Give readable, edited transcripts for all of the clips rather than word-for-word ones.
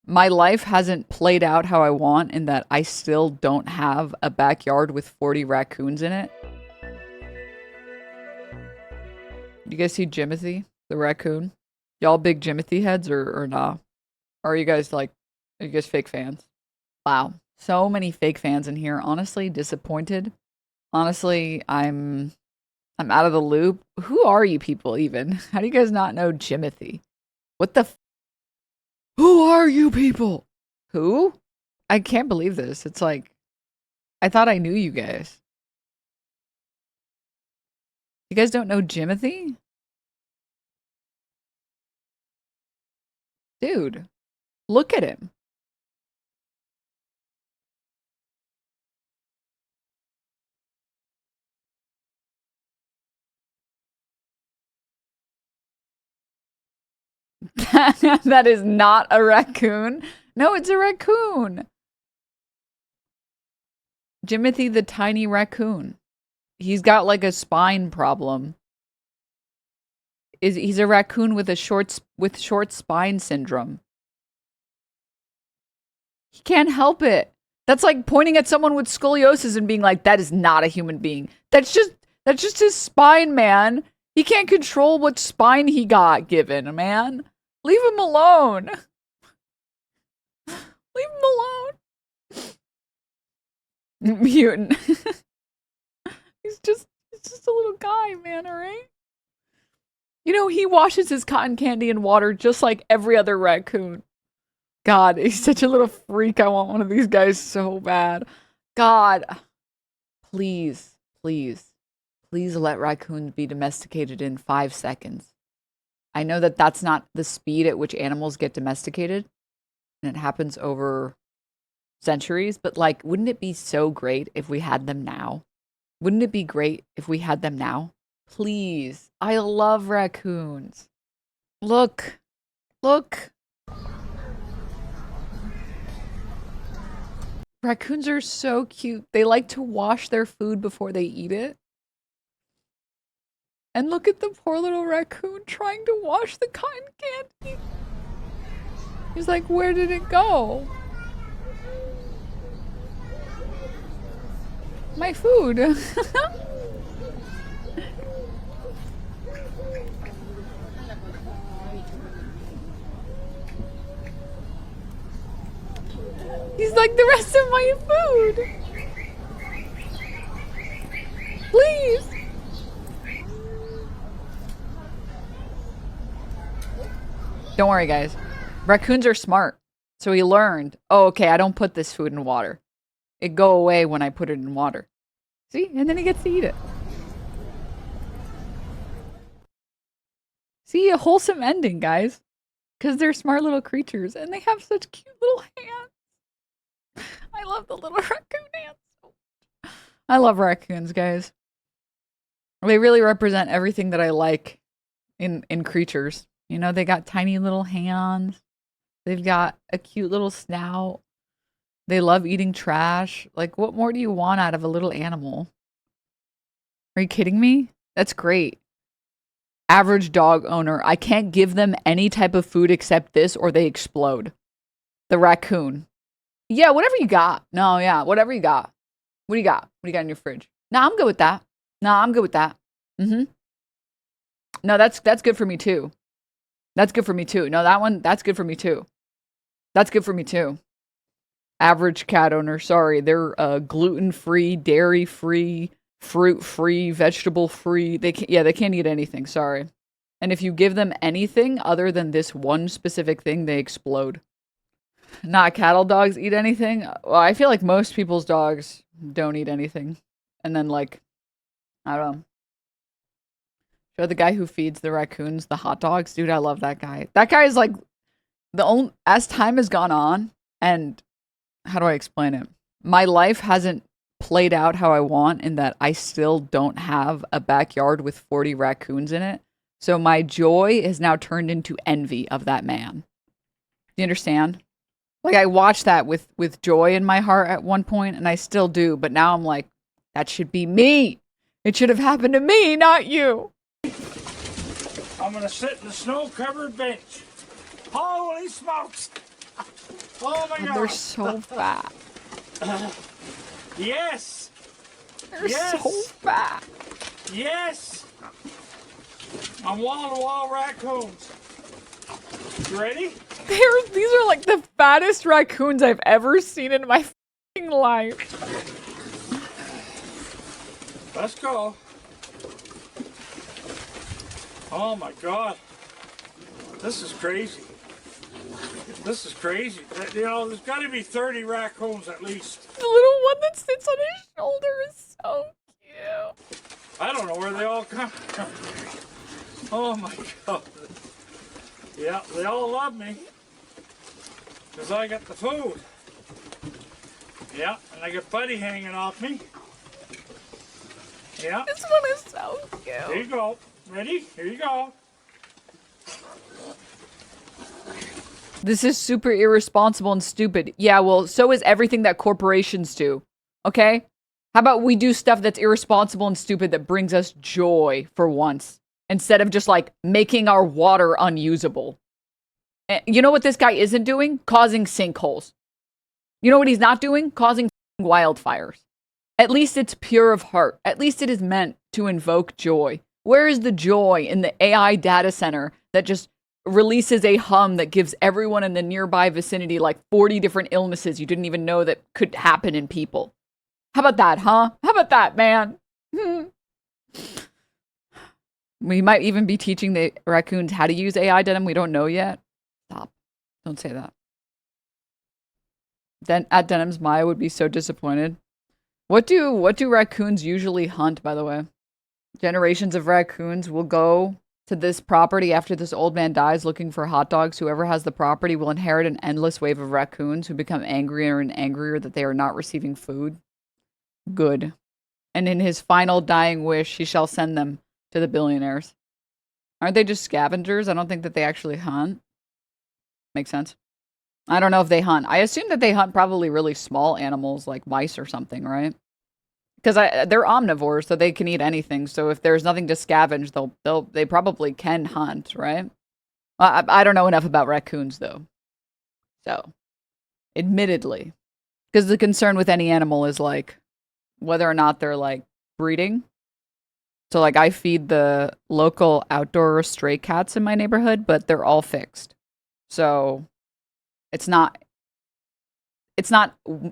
My life hasn't played out how I want in that I still don't have a backyard with 40 raccoons in it. You guys see Jimothy, the raccoon? Y'all big Jimothy heads or nah? Or are you guys like, are you guys fake fans? Wow. So many fake fans in here. Honestly, disappointed. Honestly, I'm out of the loop. Who are you people even? How do you guys not know Jimothy? What the Who are you people? Who? I can't believe this. It's like, I thought I knew you guys. You guys don't know Jimothy? Dude, look at him. That is not a raccoon. No, it's a raccoon. Jimothy the tiny raccoon. He's got like a spine problem. He's a raccoon with a short spine syndrome. He can't help it. That's like pointing at someone with scoliosis and being like, that is not a human being. That's just his spine, man. He can't control what spine he got given, man. Leave him alone. Leave him alone. Mutant. He's just a little guy, man, alright? You know, he washes his cotton candy in water just like every other raccoon. God, he's such a little freak. I want one of these guys so bad. God. Please, please, please let raccoons be domesticated in 5 seconds. I know that that's not the speed at which animals get domesticated, and it happens over centuries, but like, wouldn't it be so great if we had them now? Wouldn't it be great if we had them now? Please. I love raccoons. Look. Look. Raccoons are so cute. They like to wash their food before they eat it. And look at the poor little raccoon trying to wash the cotton candy. He's like, where did it go? My food. He's like, the rest of my food. Please. Don't worry, guys. Raccoons are smart. So he learned, oh, okay, I don't put this food in water. It go away when I put it in water. See? And then he gets to eat it. See, a wholesome ending, guys. Because they're smart little creatures. And they have such cute little hands. I love the little raccoon hands so much. I love raccoons, guys. They really represent everything that I like in creatures. You know, they got tiny little hands. They've got a cute little snout. They love eating trash. Like, what more do you want out of a little animal? Are you kidding me? That's great. Average dog owner. I can't give them any type of food except this or they explode. The raccoon. Yeah, whatever you got. No, yeah, whatever you got. What do you got? What do you got in your fridge? No, I'm good with that. No, I'm good with that. Mm-hmm. No, that's good for me too. That's good for me too. No, that's good for me too. That's good for me too. Average cat owner. Sorry, they're gluten-free, dairy-free, fruit-free, vegetable-free. They can't eat anything. Sorry. And if you give them anything other than this one specific thing, they explode. Not cattle dogs eat anything? Well, I feel like most people's dogs don't eat anything. And then, like, I don't know. Show the guy who feeds the raccoons the hot dogs. Dude, I love that guy. That guy is like as time has gone on, and how do I explain it? My life hasn't played out how I want in that I still don't have a backyard with 40 raccoons in it. So my joy is now turned into envy of that man. Do you understand? Like, I watched that with joy in my heart at one point, and I still do, but now I'm like, that should be me. It should have happened to me, not you. I'm gonna sit in the snow-covered bench. Holy smokes! Oh my God, God. they're so fat. Yes. They're Yes. so fat. Yes. I'm wall-to-wall raccoons. You ready? These are like the fattest raccoons I've ever seen in my f***ing life. Let's go. Oh my God. This is crazy. This is crazy. You know, there's got to be 30 raccoons at least. The little one that sits on his shoulder is so cute. I don't know where they all come from. Oh my God. Yeah, they all love me. Because I got the food. Yeah, and I got Buddy hanging off me. Yeah. This one is so Here cute. you go. Ready? Here you go. This is super irresponsible and stupid. Yeah, well, so is everything that corporations do. Okay? How about we do stuff that's irresponsible and stupid that brings us joy for once, instead of just like making our water unusable. You know what this guy isn't doing? Causing sinkholes. You know what he's not doing? Causing wildfires. At least it's pure of heart. At least it is meant to invoke joy. Where is the joy in the AI data center that just releases a hum that gives everyone in the nearby vicinity like 40 different illnesses you didn't even know that could happen in people? How about that, huh? How about that, man? We might even be teaching the raccoons how to use AI denim. We don't know yet. Stop. Don't say that. Then at Denims, Maya would be so disappointed. What do raccoons usually hunt, by the way? Generations of raccoons will go to this property after this old man dies looking for hot dogs. Whoever has the property will inherit an endless wave of raccoons who become angrier and angrier that they are not receiving food. Good. And in his final dying wish, he shall send them to the billionaires. Aren't they just scavengers? I don't think that they actually hunt. Makes sense. I don't know if they hunt. I assume that they hunt probably really small animals like mice or something, right? Because they're omnivores, so they can eat anything. So if there's nothing to scavenge, they probably can hunt, right? I don't know enough about raccoons though. So, admittedly, because the concern with any animal is like whether or not they're like breeding. So like I feed the local outdoor stray cats in my neighborhood, but they're all fixed. So it's not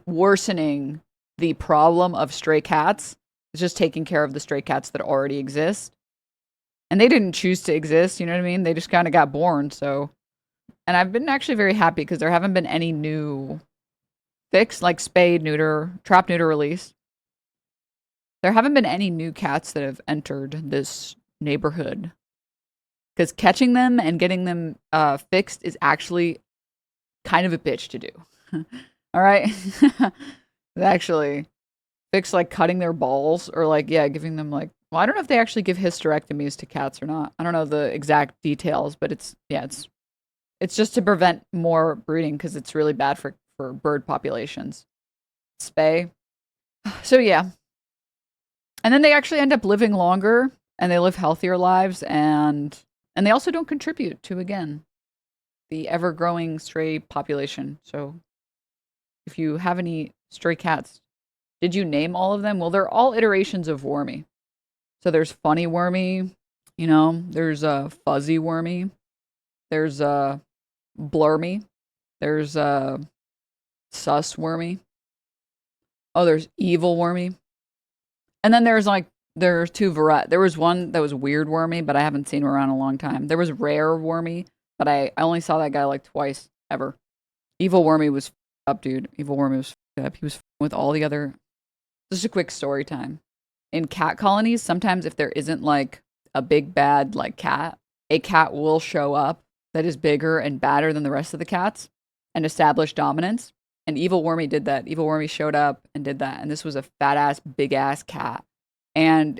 worsening the problem of stray cats. It's just taking care of the stray cats that already exist. And they didn't choose to exist, you know what I mean? They just kind of got born, so. And I've been actually very happy because there haven't been any new fix, like spay, neuter, trap, neuter, release. There haven't been any new cats that have entered this neighborhood. Because catching them and getting them fixed is actually kind of a bitch to do. All right? Actually fix like cutting their balls or like, yeah, giving them like, well, I don't know if they actually give hysterectomies to cats or not. I don't know the exact details, but it's just to prevent more breeding because it's really bad for bird populations. Spay. So yeah. And then they actually end up living longer and they live healthier lives and they also don't contribute to, again, the ever-growing stray population. So if you have any stray cats, did you name all of them? Well, they're all iterations of Wormy. So there's Funny Wormy, you know, there's Fuzzy Wormy, there's Blurmy, there's Sus Wormy. Oh, there's Evil Wormy. And then there's two varieties. There was one that was Weird Wormy, but I haven't seen him around in a long time. There was Rare Wormy, but I only saw that guy like twice ever. Evil Wormy was up, dude. Evil Wormy was up. He was with all the other. Just a quick story time. In cat colonies, sometimes if there isn't like a big bad like cat, a cat will show up that is bigger and badder than the rest of the cats and establish dominance. And Evil Wormy did that. Evil Wormy showed up and did that. And this was a fat ass, big ass cat. And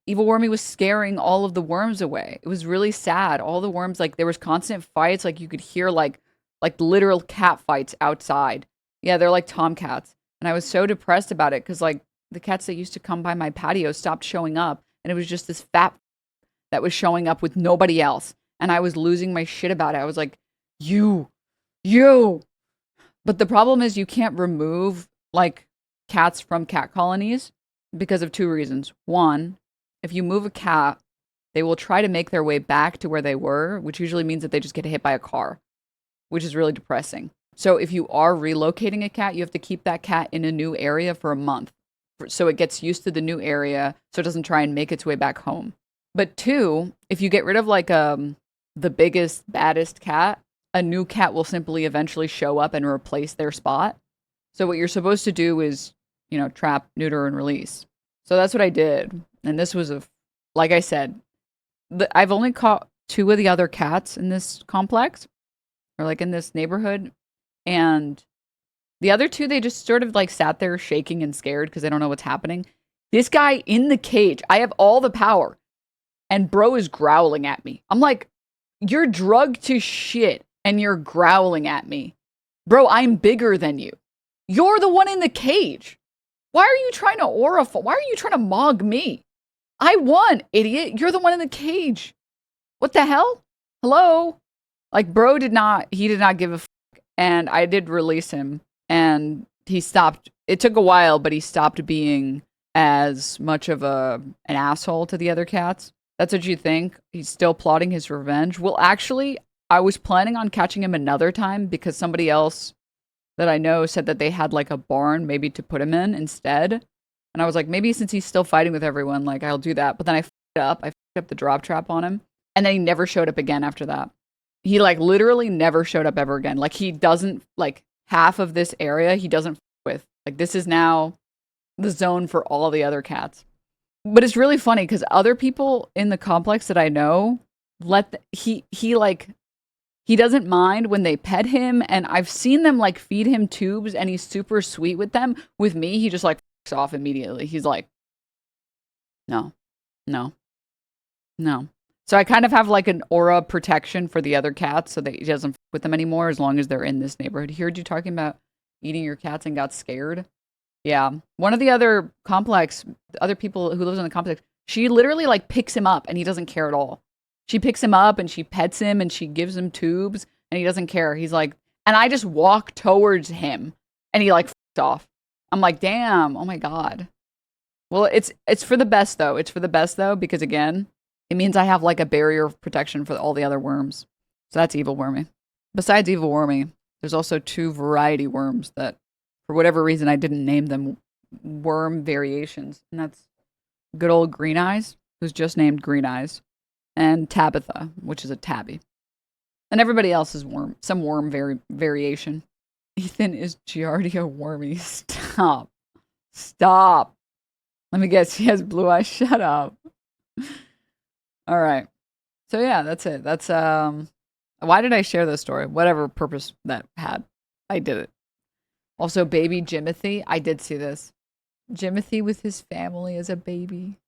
Evil Wormy was scaring all of the worms away. It was really sad. All the worms, like there was constant fights. Like you could hear like literal cat fights outside. Yeah, they're like tomcats. And I was so depressed about it because like the cats that used to come by my patio stopped showing up. And it was just this fat that was showing up with nobody else. And I was losing my shit about it. I was like, you, But the problem is you can't remove like cats from cat colonies because of two reasons. One, if you move a cat, they will try to make their way back to where they were, which usually means that they just get hit by a car, which is really depressing. So if you are relocating a cat, you have to keep that cat in a new area for a month so it gets used to the new area so it doesn't try and make its way back home. But two, if you get rid of like the biggest, baddest cat, a new cat will simply eventually show up and replace their spot. So what you're supposed to do is, you know, trap, neuter, and release. So that's what I did. And this was like I said, I've only caught two of the other cats in this complex or like in this neighborhood. And the other two, they just sort of like sat there shaking and scared because they don't know what's happening. This guy in the cage, I have all the power. And bro is growling at me. I'm like, you're drugged to shit and you're growling at me. Bro, I'm bigger than you. You're the one in the cage. Why are you trying to why are you trying to mog me? I won, idiot. You're the one in the cage. What the hell? Hello? Like, bro did not give a fuck. And I did release him. And he stopped. It took a while, but he stopped being as much of an asshole to the other cats. That's what you think. He's still plotting his revenge. Well, actually, I was planning on catching him another time because somebody else that I know said that they had like a barn maybe to put him in instead. And I was like, maybe since he's still fighting with everyone, like I'll do that. But then I fucked up. I fucked up the drop trap on him. And then he never showed up again after that. He like literally never showed up ever again. Like he doesn't, like half of this area he doesn't fuck with. Like this is now the zone for all the other cats. But it's really funny because other people in the complex that I know he doesn't mind when they pet him, and I've seen them like feed him tubes and he's super sweet with them. With me, he just like fucks off immediately. He's like, no, no, no. So I kind of have like an aura protection for the other cats so that he doesn't fuck with them anymore as long as they're in this neighborhood. He heard you talking about eating your cats and got scared. Yeah. One of the other other people who lives in the complex, she literally like picks him up and he doesn't care at all. She picks him up and she pets him and she gives him tubes and he doesn't care. He's like, and I just walk towards him and he like f***ed off. I'm like, damn, oh my God. Well, it's for the best though. It's for the best though, because again, it means I have like a barrier of protection for all the other worms. So that's evil wormy. Besides evil wormy, there's also two variety worms that for whatever reason, I didn't name them worm variations. And that's good old Green Eyes, who's just named Green Eyes, and Tabitha, which is a tabby. And everybody else is some worm variation. Ethan is Giardia wormy. Stop. Stop. Let me guess, he has blue eyes. Shut up. All right. So yeah, that's it. That's, why did I share this story? Whatever purpose that had, I did it. Also, baby Jimothy. I did see this. Jimothy with his family as a baby.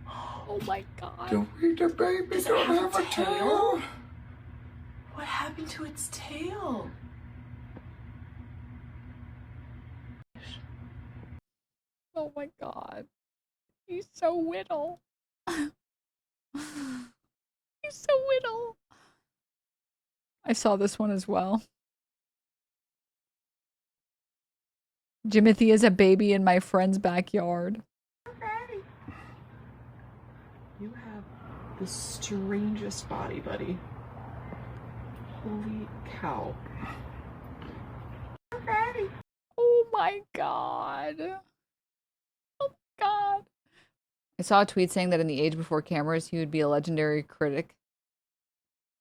Oh my God. Don't eat the baby. Does it have a tail? What happened to its tail? Oh my God. He's so little. He's so little. I saw this one as well. Jimothy is a baby in my friend's backyard. You have the strangest body, buddy. Holy cow. Oh my God. Oh my God. I saw a tweet saying that in the age before cameras, he would be a legendary critic.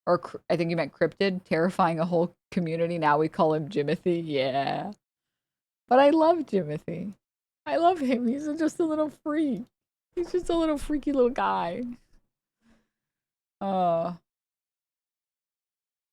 Or I think you meant cryptid, terrifying a whole community. Now we call him Jimothy. Yeah. But I love Jimothy. I love him. He's just a little freak. He's just a little freaky little guy.